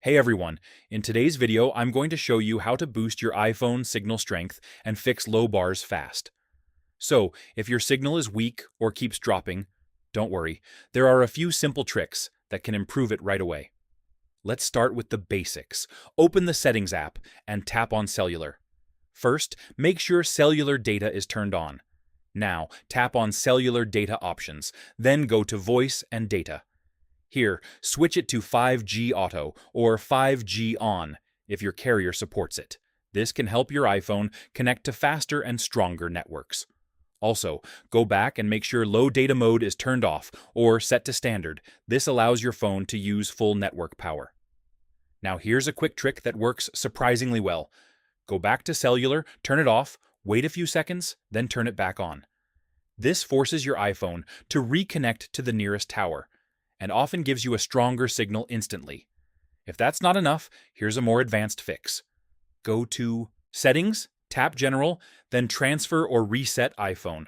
Hey everyone, in today's video I'm going to show you how to boost your iPhone signal strength and fix low bars fast. So, if your signal is weak or keeps dropping, don't worry, there are a few simple tricks that can improve it right away. Let's start with the basics. Open the Settings app and tap on Cellular. First, make sure cellular data is turned on. Now, tap on Cellular Data Options, then go to Voice and Data. Here, switch it to 5G Auto or 5G On if your carrier supports it. This can help your iPhone connect to faster and stronger networks. Also, go back and make sure low data mode is turned off or set to standard. This allows your phone to use full network power. Now here's a quick trick that works surprisingly well. Go back to cellular, turn it off, wait a few seconds, then turn it back on. This forces your iPhone to reconnect to the nearest tower, and often gives you a stronger signal instantly. If that's not enough, here's a more advanced fix. Go to Settings, tap General, then Transfer or Reset iPhone.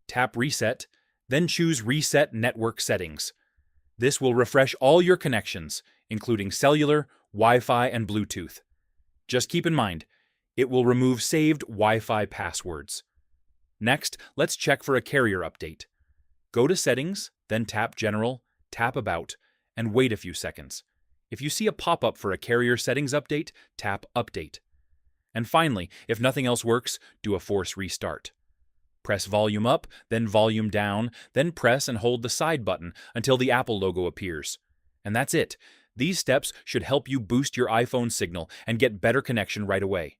Tap Reset, then choose Reset Network Settings. This will refresh all your connections, including cellular, Wi-Fi, and Bluetooth. Just keep in mind, it will remove saved Wi-Fi passwords. Next, let's check for a carrier update. Go to Settings, then tap General, tap About, and wait a few seconds. If you see a pop-up for a carrier settings update, tap Update. And finally, if nothing else works, do a force restart. Press volume up, then volume down, then press and hold the side button until the Apple logo appears. And that's it. These steps should help you boost your iPhone signal and get better connection right away.